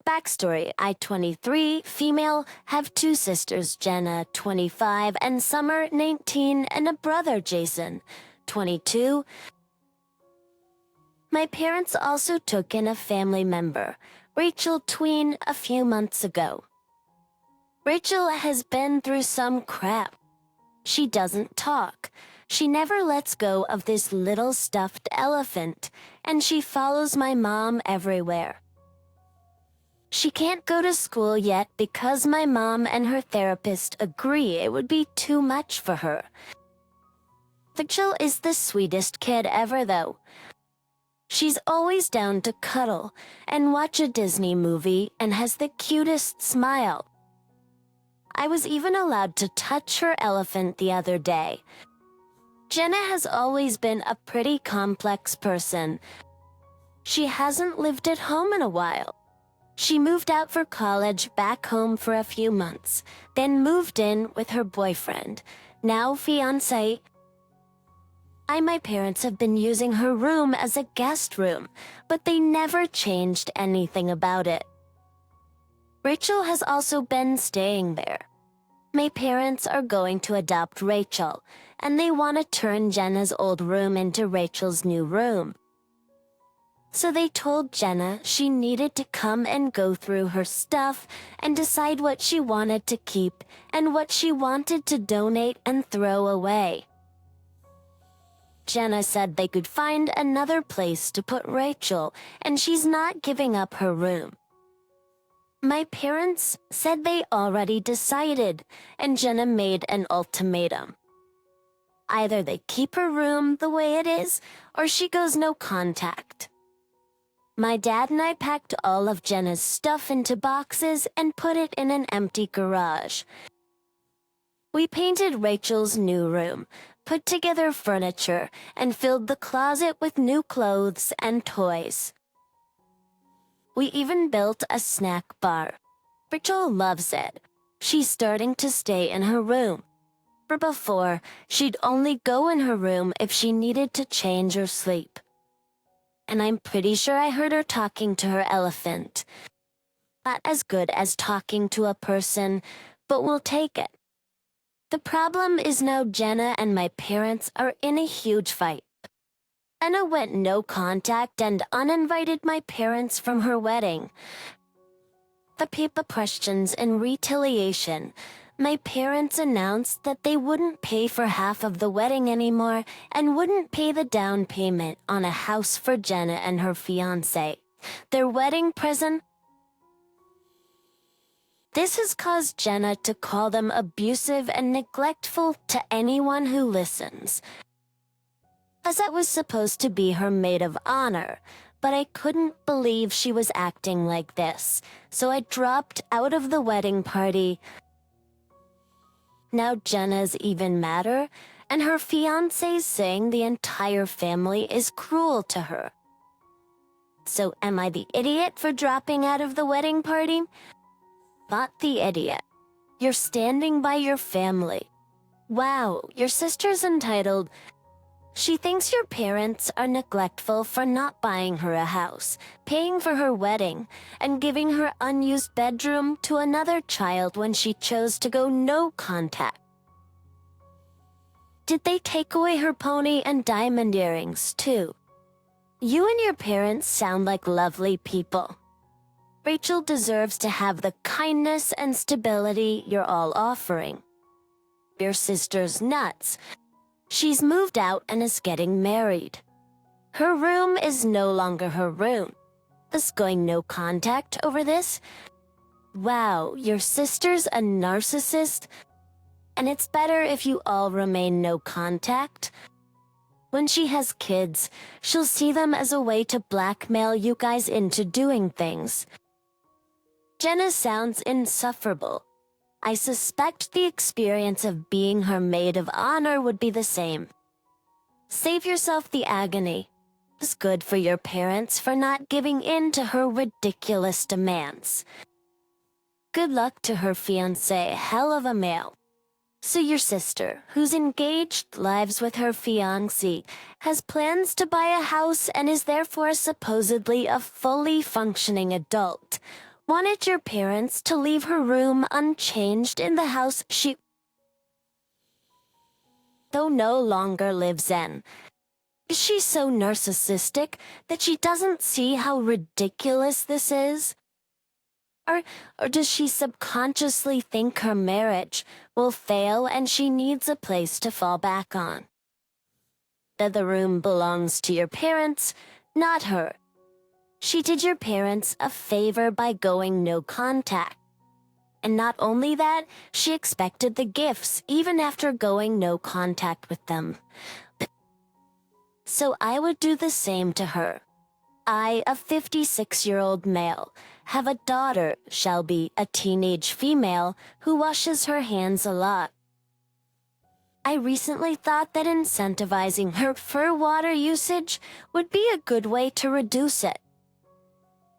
backstory: I, 23, female, have two sisters, Jenna, 25, and Summer, 19, and a brother, Jason, 22. My parents also took in a family member, Rachel, tween, a few months ago. Rachel has been through some crap. She doesn't talk. She never lets go of this little stuffed elephant, and she follows my mom everywhere. She can't go to school yet because my mom and her therapist agree it would be too much for her. Rachel is the sweetest kid ever, though. She's always down to cuddle and watch a Disney movie and has the cutest smile. I was even allowed to touch her elephant the other day. Jenna has always been a pretty complex person. She hasn't lived at home in a while. She moved out for college back home for a few months, then moved in with her boyfriend, now fiancé. My parents have been using her room as a guest room, but they never changed anything about it. Rachel has also been staying there. My parents are going to adopt Rachel, and they want to turn Jenna's old room into Rachel's new room. So they told Jenna she needed to come and go through her stuff and decide what she wanted to keep and what she wanted to donate and throw away. Jenna said they could find another place to put Rachel, and she's not giving up her room. My parents said they already decided, and Jenna made an ultimatum. Either they keep her room the way it is, or she goes no contact. My dad and I packed all of Jenna's stuff into boxes and put it in an empty garage. We painted Rachel's new room, put together furniture, and filled the closet with new clothes and toys. We even built a snack bar. Rachel loves it. She's starting to stay in her room. For before, she'd only go in her room if she needed to change or sleep. And I'm pretty sure I heard her talking to her elephant. Not as good as talking to a person, but we'll take it. The problem is now Jenna and my parents are in a huge fight. Jenna went no contact and uninvited my parents from her wedding. The people questions in retaliation. My parents announced that they wouldn't pay for half of the wedding anymore and wouldn't pay the down payment on a house for Jenna and her fiancé, their wedding present. This has caused Jenna to call them abusive and neglectful to anyone who listens. As that was supposed to be her maid of honor, but I couldn't believe she was acting like this, so I dropped out of the wedding party. Now Jenna's even madder, and her fiancé's saying the entire family is cruel to her. So am I the idiot for dropping out of the wedding party? Not the idiot. You're standing by your family. Wow, your sister's entitled. She thinks your parents are neglectful for not buying her a house, paying for her wedding, and giving her unused bedroom to another child when she chose to go no contact. Did they take away her pony and diamond earrings, too? You and your parents sound like lovely people. Rachel deserves to have the kindness and stability you're all offering. Your sister's nuts. She's moved out and is getting married. Her room is no longer her room. Is going no contact over this? Wow, your sister's a narcissist? And it's better if you all remain no contact? When she has kids, she'll see them as a way to blackmail you guys into doing things. Jenna sounds insufferable. I suspect the experience of being her maid of honor would be the same. Save yourself the agony. It's good for your parents for not giving in to her ridiculous demands. Good luck to her fiancé, hell of a male. So your sister, who's engaged, lives with her fiancé, has plans to buy a house and is therefore supposedly a fully functioning adult. wanted your parents to leave her room unchanged in the house she though no longer lives in. Is she so narcissistic that she doesn't see how ridiculous this is? Or does she subconsciously think her marriage will fail and she needs a place to fall back on? That the room belongs to your parents, not her. She did your parents a favor by going no contact. And not only that, she expected the gifts even after going no contact with them. So I would do the same to her. I, a 56-year-old male, have a daughter, Shelby, a teenage female, who washes her hands a lot. I recently thought that incentivizing her for water usage would be a good way to reduce it.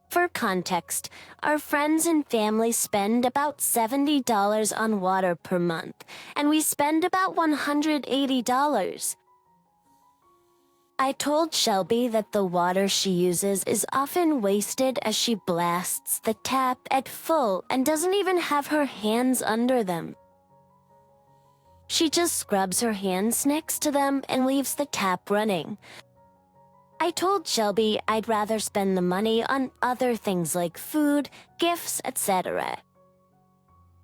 For context, our friends and family spend about $70 on water per month, and we spend about $180. I told Shelby that the water she uses is often wasted as she blasts the tap at full and doesn't even have her hands under them. She just scrubs her hands next to them and leaves the tap running. I told Shelby I'd rather spend the money on other things like food, gifts, etc.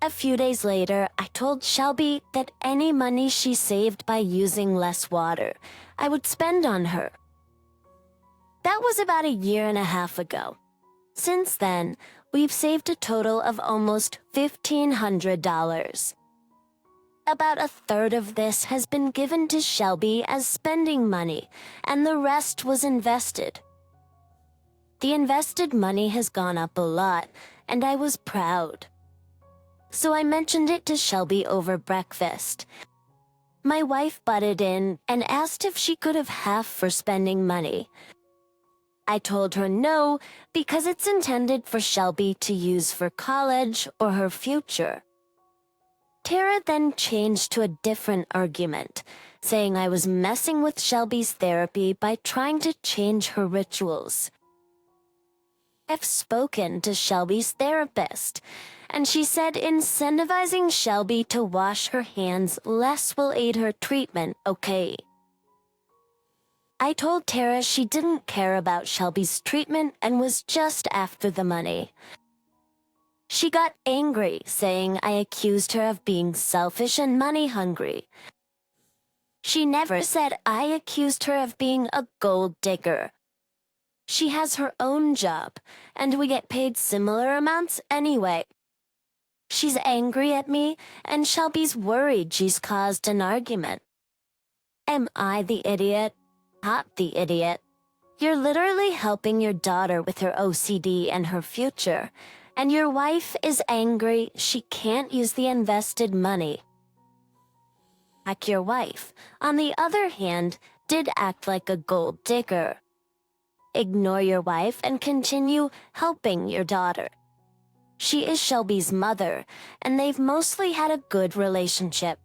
A few days later, I told Shelby that any money she saved by using less water, I would spend on her. That was about a year and a half ago. Since then, we've saved a total of almost $1,500. About a third of this has been given to Shelby as spending money, and the rest was invested. The invested money has gone up a lot, and I was proud. So I mentioned it to Shelby over breakfast. My wife butted in and asked if she could have half for spending money. I told her no, because it's intended for Shelby to use for college or her future. Tara then changed to a different argument, saying I was messing with Shelby's therapy by trying to change her rituals. I've spoken to Shelby's therapist, and she said incentivizing Shelby to wash her hands less will aid her treatment, okay? I told Tara she didn't care about Shelby's treatment and was just after the money. She got angry, saying I accused her of being selfish and money-hungry. She never said I accused her of being a gold digger. She has her own job, and we get paid similar amounts anyway. She's angry at me, and Shelby's worried she's caused an argument. Am I the idiot? Not the idiot. You're literally helping your daughter with her OCD and her future. And your wife is angry she can't use the invested money. Like your wife, on the other hand, did act like a gold digger. Ignore your wife and continue helping your daughter. She is Shelby's mother, and they've mostly had a good relationship.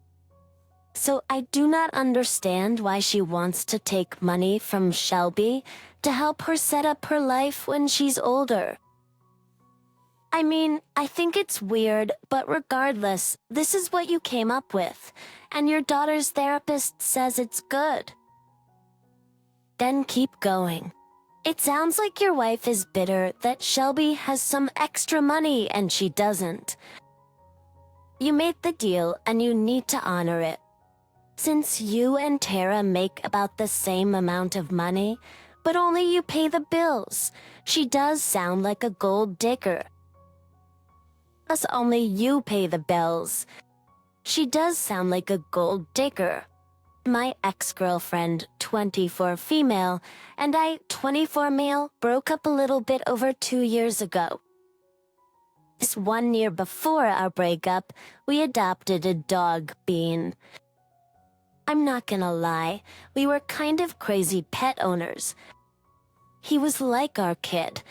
So I do not understand why she wants to take money from Shelby to help her set up her life when she's older. I mean, I think it's weird, but regardless, this is what you came up with, and your daughter's therapist says it's good. Then keep going. It sounds like your wife is bitter that Shelby has some extra money and she doesn't. You made the deal and you need to honor it. Since you and Tara make about the same amount of money, but only you pay the bills, she does sound like a gold digger. Plus only you pay the bills. She does sound like a gold digger. My ex-girlfriend, 24 female, and I, 24 male, broke up a little bit over 2 years ago. This 1 year before our breakup, we adopted a dog, Bean. I'm not gonna lie, we were kind of crazy pet owners. He was like our kid.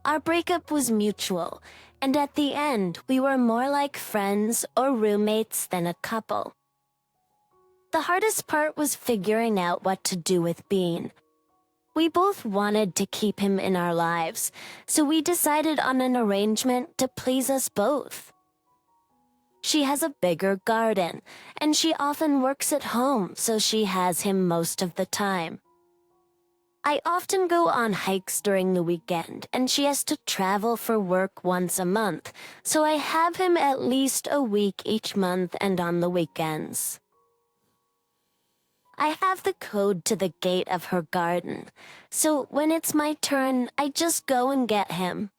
Our breakup was mutual, and at the end, we were more like friends or roommates than a couple. The hardest part was figuring out what to do with Bean. We both wanted to keep him in our lives, so we decided on an arrangement to please us both. She has a bigger garden, and she often works at home, so she has him most of the time. I often go on hikes during the weekend, and she has to travel for work once a month, so I have him at least a week each month and on the weekends. I have the code to the gate of her garden, so when it's my turn, I just go and get him.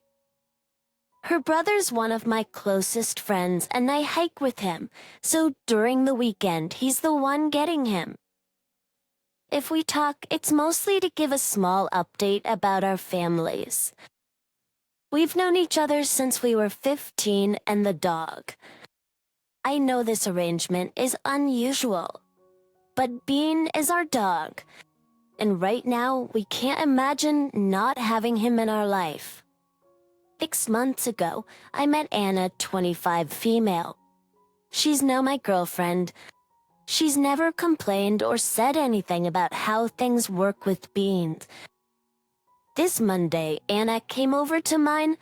Her brother's one of my closest friends, and I hike with him, so during the weekend, he's the one getting him. If we talk, it's mostly to give a small update about our families. We've known each other since we were 15 and the dog. I know this arrangement is unusual, but Bean is our dog, and right now we can't imagine not having him in our life. 6 months ago, I met Anna, 25 female. She's now my girlfriend. She's never complained or said anything about how things work with Bean. This Monday, Anna came over to mine.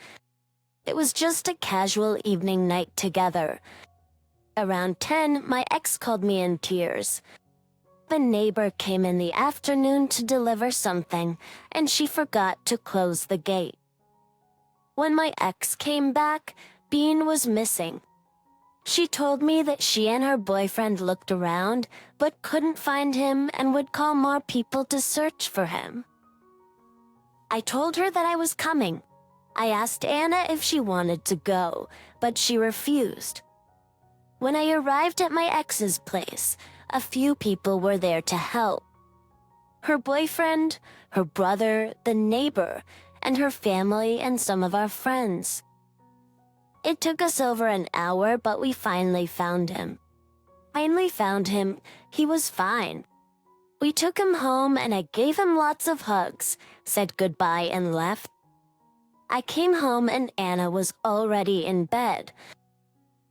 It was just a casual evening night together. Around 10, my ex called me in tears. The neighbor came in the afternoon to deliver something, and she forgot to close the gate. When my ex came back, Bean was missing. She told me that she and her boyfriend looked around, but couldn't find him and would call more people to search for him. I told her that I was coming. I asked Anna if she wanted to go, but she refused. When I arrived at my ex's place, a few people were there to help. Her boyfriend, her brother, the neighbor, and her family and some of our friends. It took us over an hour, but we finally found him. He was fine. We took him home and I gave him lots of hugs, said goodbye and left. I came home and Anna was already in bed.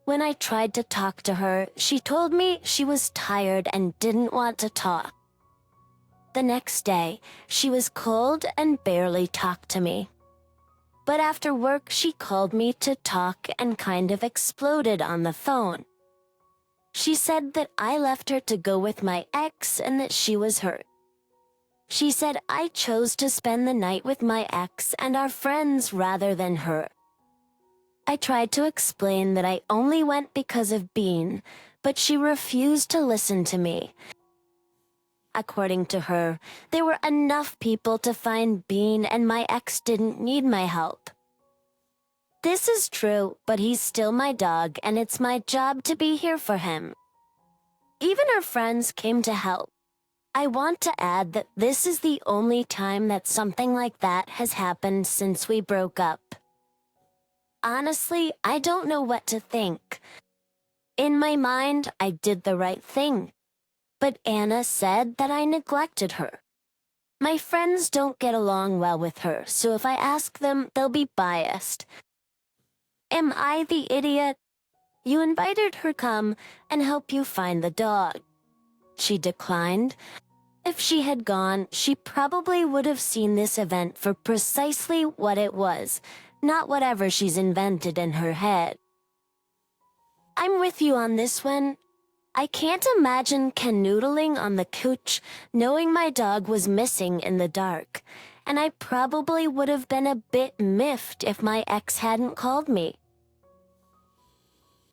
When I tried to talk to her, she told me she was tired and didn't want to talk. The next day, she was cold and barely talked to me. But after work, she called me to talk and kind of exploded on the phone. She said that I left her to go with my ex and that she was hurt. She said I chose to spend the night with my ex and our friends rather than her. I tried to explain that I only went because of Bean, but she refused to listen to me. According to her, there were enough people to find Bean and my ex didn't need my help. This is true, but he's still my dog and it's my job to be here for him. Even her friends came to help. I want to add that this is the only time that something like that has happened since we broke up. Honestly, I don't know what to think. In my mind, I did the right thing. But Anna said that I neglected her. My friends don't get along well with her, so if I ask them, they'll be biased. Am I the idiot? You invited her to come and help you find the dog. She declined. If she had gone, she probably would have seen this event for precisely what it was, not whatever she's invented in her head. I'm with you on this one. I can't imagine canoodling on the couch knowing my dog was missing in the dark, and I probably would have been a bit miffed if my ex hadn't called me.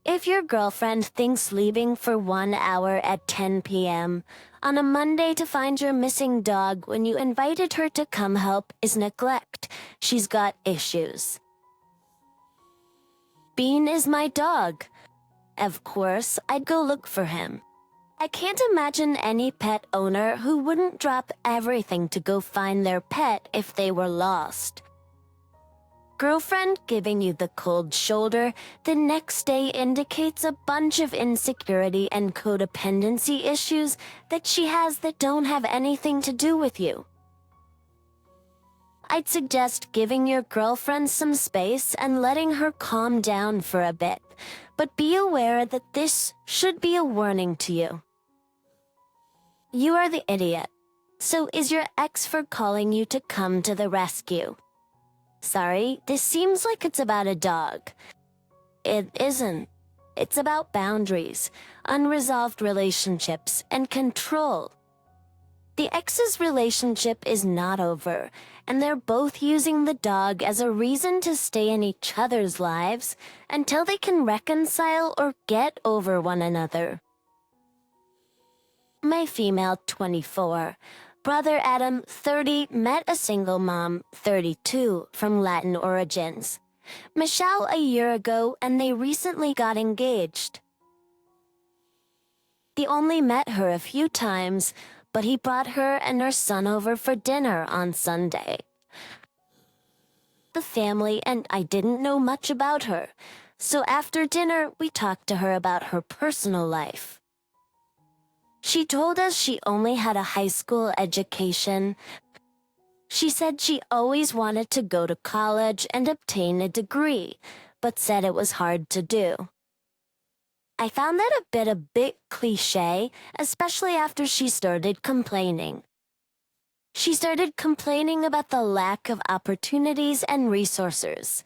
If your girlfriend thinks leaving for 1 hour at 10 p.m. on a Monday to find your missing dog when you invited her to come help is neglect, she's got issues. Bean is my dog. Of course, I'd go look for him. I can't imagine any pet owner who wouldn't drop everything to go find their pet if they were lost. Girlfriend giving you the cold shoulder the next day indicates a bunch of insecurity and codependency issues that she has that don't have anything to do with you. I'd suggest giving your girlfriend some space and letting her calm down for a bit, but be aware that this should be a warning to you. You are the idiot. So is your ex for calling you to come to the rescue? Sorry, this seems like it's about a dog. It isn't. It's about boundaries, unresolved relationships, and control. The ex's relationship is not over, and they're both using the dog as a reason to stay in each other's lives until they can reconcile or get over one another. My female, 24. Brother Adam, 30, met a single mom, 32, from Latin origins. Michelle a year ago, and they recently got engaged. He only met her a few times, but he brought her and her son over for dinner on Sunday. The family and I didn't know much about her, so after dinner we talked to her about her personal life. She told us she only had a high school education. She said she always wanted to go to college and obtain a degree, but said it was hard to do. I found that a bit cliche, especially after she started complaining. She started complaining about the lack of opportunities and resources.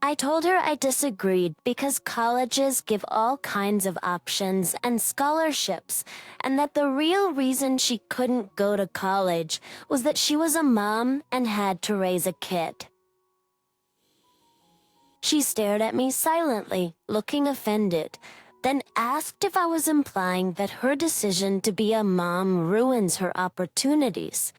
I told her I disagreed because colleges give all kinds of options and scholarships, and that the real reason she couldn't go to college was that she was a mom and had to raise a kid. She stared at me silently, looking offended, then asked if I was implying that her decision to be a mom ruins her opportunities.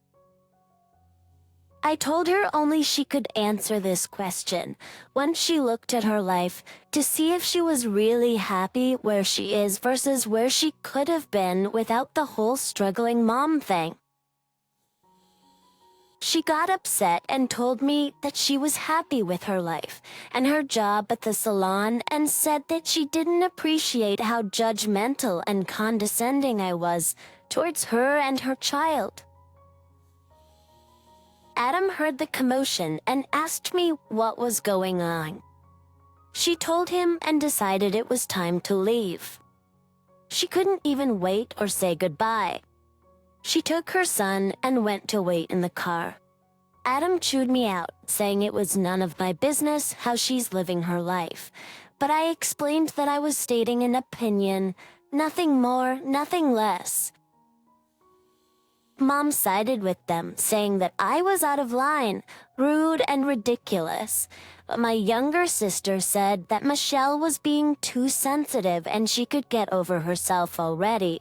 I told her only she could answer this question once she looked at her life to see if she was really happy where she is versus where she could have been without the whole struggling mom thing. She got upset and told me that she was happy with her life and her job at the salon and said that she didn't appreciate how judgmental and condescending I was towards her and her child. Adam heard the commotion and asked me what was going on. She told him and decided it was time to leave. She couldn't even wait or say goodbye. She took her son and went to wait in the car. Adam chewed me out, saying it was none of my business how she's living her life, but I explained that I was stating an opinion, nothing more, nothing less. Mom sided with them, saying that I was out of line, rude and ridiculous. But my younger sister said that Michelle was being too sensitive and she could get over herself already.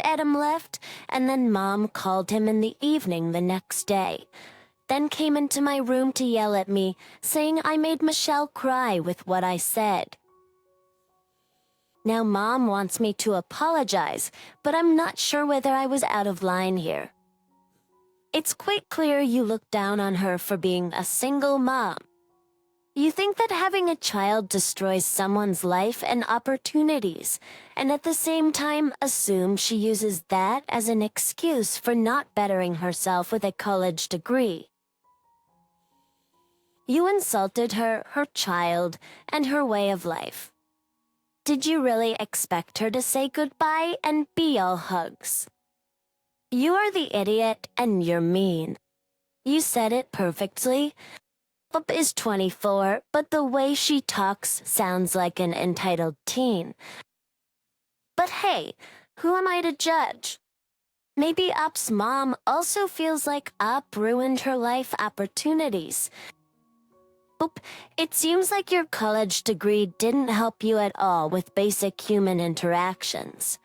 Adam left, and then Mom called him in the evening the next day, then came into my room to yell at me, saying I made Michelle cry with what I said. Now Mom wants me to apologize, but I'm not sure whether I was out of line here. It's quite clear you look down on her for being a single mom. You think that having a child destroys someone's life and opportunities, and at the same time assume she uses that as an excuse for not bettering herself with a college degree. You insulted her, her child, and her way of life. Did you really expect her to say goodbye and be all hugs? You are the idiot and you're mean. You said it perfectly. Bob is 24, but the way she talks sounds like an entitled teen. But hey, who am I to judge? Maybe Op's mom also feels like Op ruined her life opportunities. Oop, it seems like your college degree didn't help you at all with basic human interactions.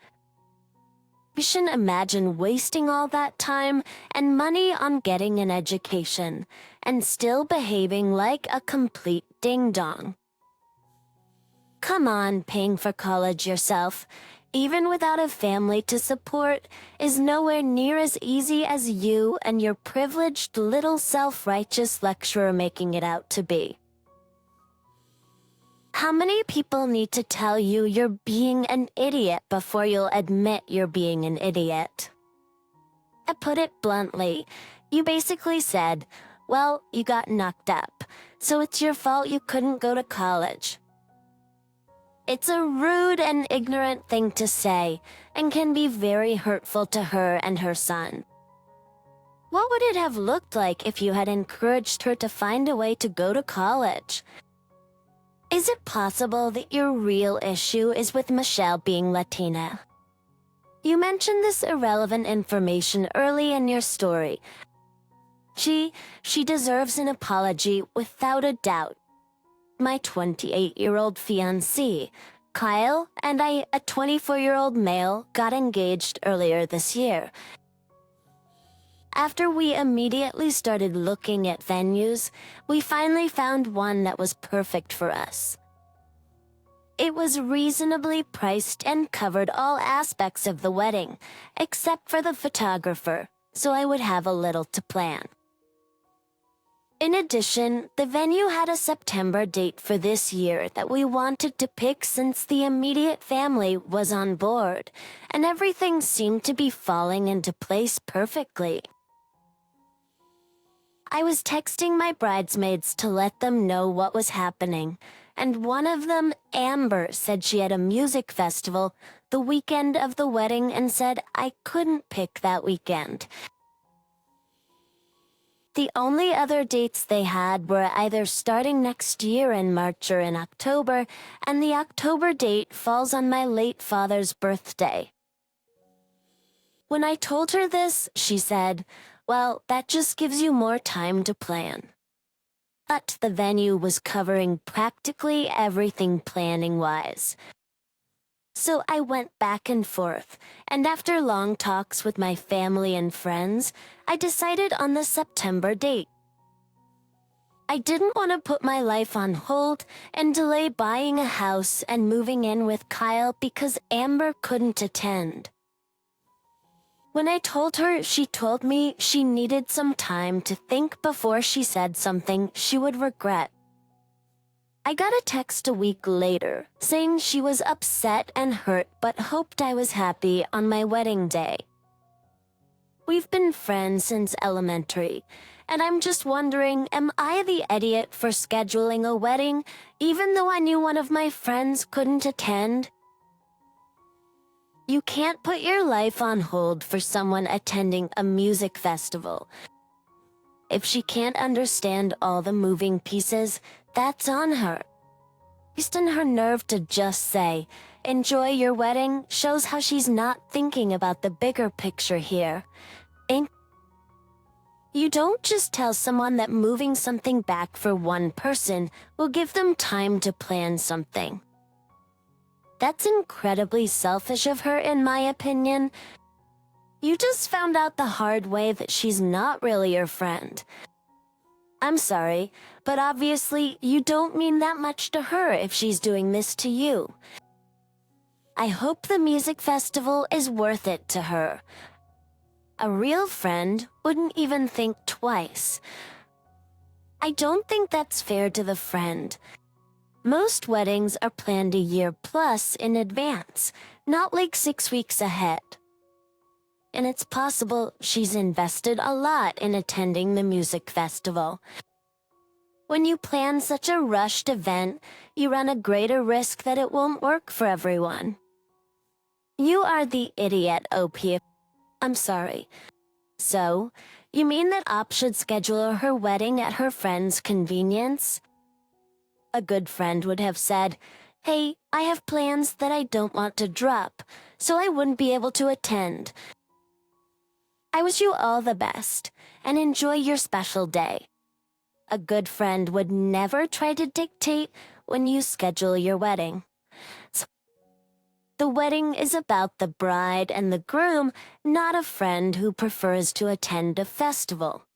You shouldn't imagine wasting all that time and money on getting an education and still behaving like a complete ding-dong. Come on, paying for college yourself, even without a family to support, is nowhere near as easy as you and your privileged little self-righteous lecturer making it out to be. How many people need to tell you you're being an idiot before you'll admit you're being an idiot? I put it bluntly, you basically said, well, you got knocked up, so it's your fault you couldn't go to college. It's a rude and ignorant thing to say, and can be very hurtful to her and her son. What would it have looked like if you had encouraged her to find a way to go to college? Is it possible that your real issue is with Michelle being Latina? You mentioned this irrelevant information early in your story. She deserves an apology without a doubt. My 28-year-old fiancé, Kyle, and I, a 24-year-old male, got engaged earlier this year. After we immediately started looking at venues, we finally found one that was perfect for us. It was reasonably priced and covered all aspects of the wedding, except for the photographer, so I would have a little to plan. In addition, the venue had a September date for this year that we wanted to pick since the immediate family was on board, and everything seemed to be falling into place perfectly. I was texting my bridesmaids to let them know what was happening, and one of them, Amber, said she had a music festival the weekend of the wedding and said I couldn't pick that weekend. The only other dates they had were either starting next year in March or in October, and the October date falls on my late father's birthday. When I told her this, she said, "Well, that just gives you more time to plan." But the venue was covering practically everything planning-wise. So I went back and forth, and after long talks with my family and friends, I decided on the September date. I didn't want to put my life on hold and delay buying a house and moving in with Kyle because Amber couldn't attend. When I told her, she told me she needed some time to think before she said something she would regret. I got a text a week later saying she was upset and hurt but hoped I was happy on my wedding day. We've been friends since elementary, and I'm just wondering, am I the idiot for scheduling a wedding even though I knew one of my friends couldn't attend? You can't put your life on hold for someone attending a music festival. If she can't understand all the moving pieces, that's on her. Just in her nerve to just say, "Enjoy your wedding," shows how she's not thinking about the bigger picture here. You don't just tell someone that moving something back for one person will give them time to plan something. That's incredibly selfish of her, in my opinion. You just found out the hard way that she's not really your friend. I'm sorry, but obviously you don't mean that much to her if she's doing this to you. I hope the music festival is worth it to her. A real friend wouldn't even think twice. I don't think that's fair to the friend. Most weddings are planned a year plus in advance, not like 6 weeks ahead. And it's possible she's invested a lot in attending the music festival. When you plan such a rushed event, you run a greater risk that it won't work for everyone. You are the idiot, OP. I'm sorry. So, you mean that Op should schedule her wedding at her friend's convenience? A good friend would have said, "Hey, I have plans that I don't want to drop, so I wouldn't be able to attend. I wish you all the best, and enjoy your special day." A good friend would never try to dictate when you schedule your wedding. So, the wedding is about the bride and the groom, not a friend who prefers to attend a festival.